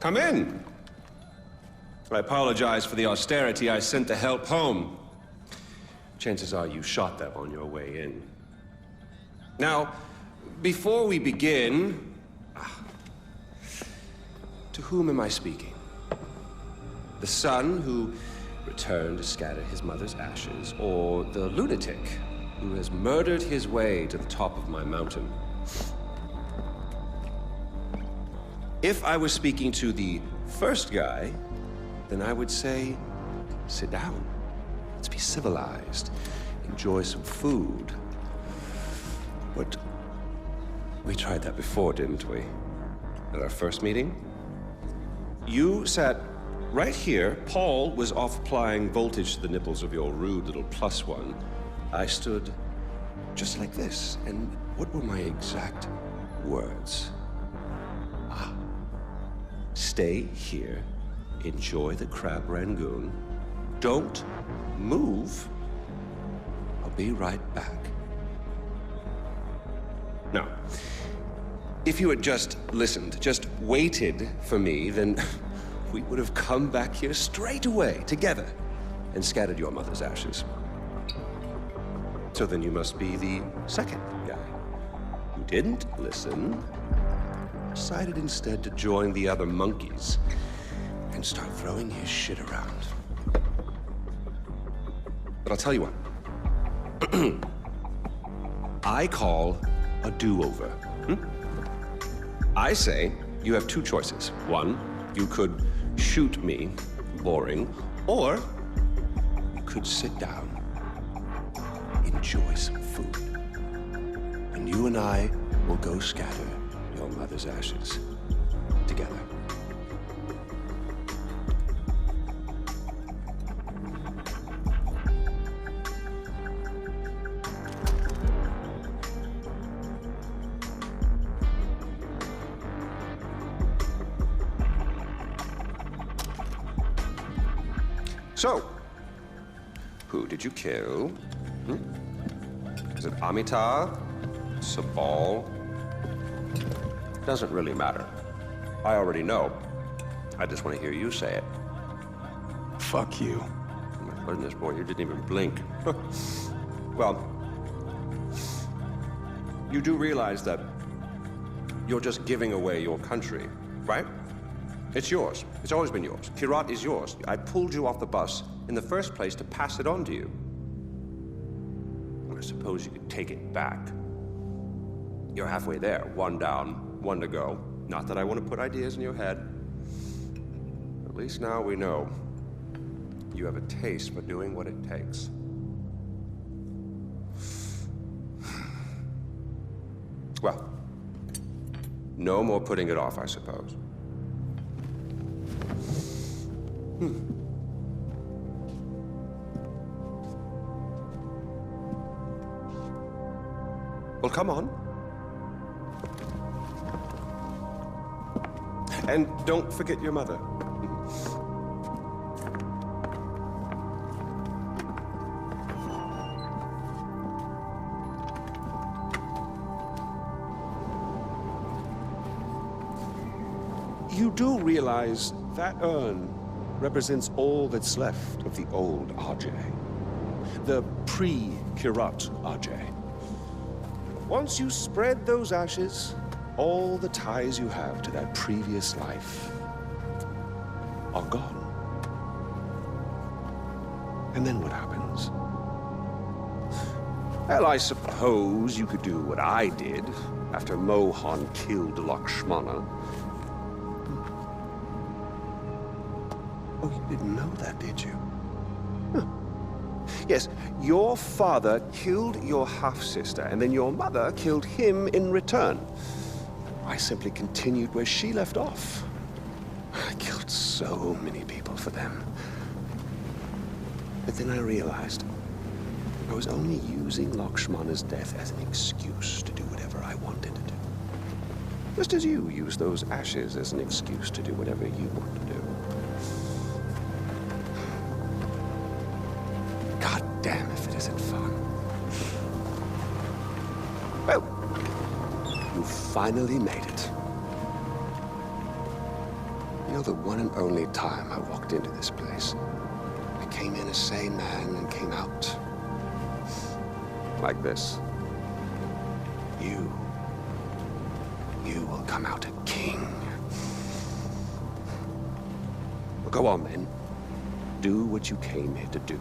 Come in. I apologize for the austerity I sent to help home. Chances are you shot them on your way in. Now, before we begin, to whom am I speaking? The son who returned to scatter his mother's ashes, or the lunatic who has murdered his way to the top of my mountain? If I was speaking to the first guy, then I would say, sit down. Let's be civilized. Enjoy some food. But we tried that before, didn't we? At our first meeting? You sat right here. Paul was off applying voltage to the nipples of your rude little +1. I stood just like this. And what were my exact words? Stay here, enjoy the crab rangoon, don't move, I'll be right back. Now, if you had just listened, just waited for me, then we would have come back here straight away, together, and scattered your mother's ashes. So then you must be the second guy who didn't listen, decided instead to join the other monkeys and start throwing his shit around. But I'll tell you what. I call a do-over. I say you have two choices. One, you could shoot me, boring, or you could sit down, enjoy some food, and you and I will go scatter your mother's ashes together. So, who did you kill? Is it Amitabh? Sabal? Doesn't really matter. I already know. I just want to hear you say it. Fuck you. Oh my goodness, boy, you didn't even blink. Well, you do realize that you're just giving away your country, right? It's yours. It's always been yours. Kirat is yours. I pulled you off the bus in the first place to pass it on to you. I suppose you could take it back. You're halfway there. One down, one to go. Not that I want to put ideas in your head. At least now we know you have a taste for doing what it takes. Well, no more putting it off, I suppose. Well, come on. And don't forget your mother. You do realize that urn represents all that's left of the old Ajay. The pre-Kirat Ajay. Once you spread those ashes, all the ties you have to that previous life are gone. And then what happens? Well, I suppose you could do what I did after Mohan killed Lakshmana. Oh, you didn't know that, did you? Huh. Yes, your father killed your half-sister, and then your mother killed him in return. I simply continued where she left off. I killed so many people for them. But then I realized I was only using Lakshmana's death as an excuse to do whatever I wanted to do. Just as you use those ashes as an excuse to do whatever you want to do. God damn if it isn't fun. Well, you finally made it. know, the one and only time I walked into this place, I came in a sane man and came out like this. You will come out a king. Well, go on, then. Do what you came here to do.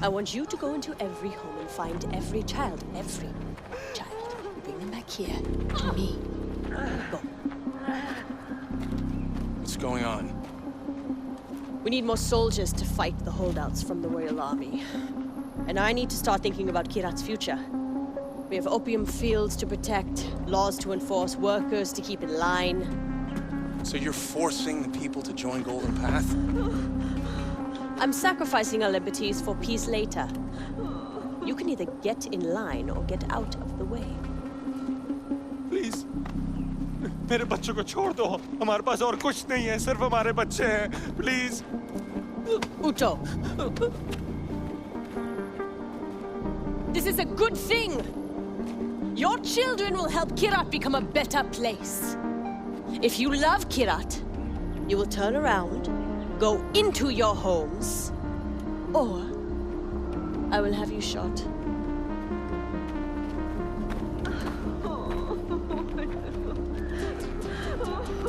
I want you to go into every home and find every child. You bring them back here, to me. Go. What's going on? We need more soldiers to fight the holdouts from the Royal Army. And I need to start thinking about Kirat's future. We have opium fields to protect, laws to enforce, workers to keep in line. So you're forcing the people to join Golden Path? I'm sacrificing our liberties for peace later. You can either get in line or get out of the way. Please, मेरे बच्चों को छोड़ दो. हमारे पास और कुछ नहीं है, सिर्फ हमारे बच्चे हैं. Please. Uto. This is a good thing. Your children will help Kirat become a better place. If you love Kirat, you will turn around, go into your homes, or I will have you shot.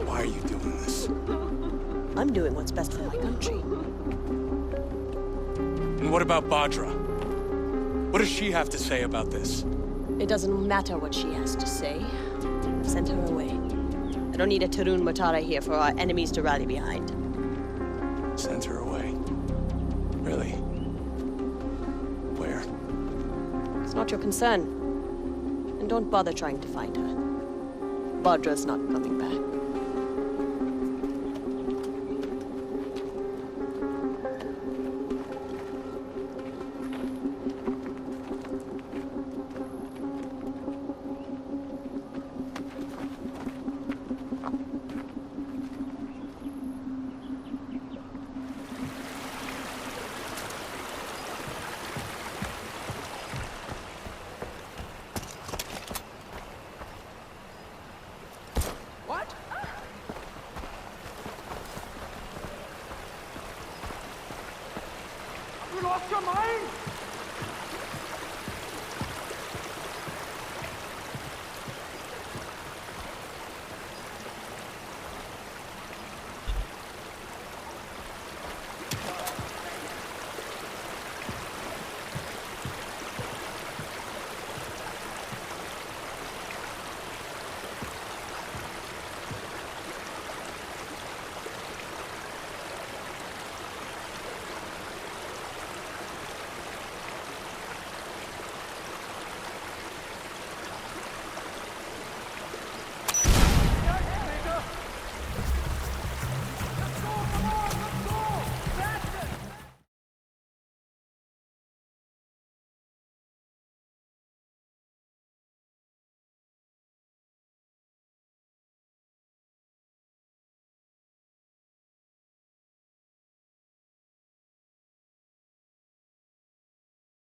Why are you doing this? I'm doing what's best for my country. And what about Badra? What does she have to say about this? It doesn't matter what she has to say. Send her away. I don't need a Tarun Matara here for our enemies to rally behind. Send her away. Really? Where? It's not your concern. And don't bother trying to find her. Badra's not coming back. You lost your mind?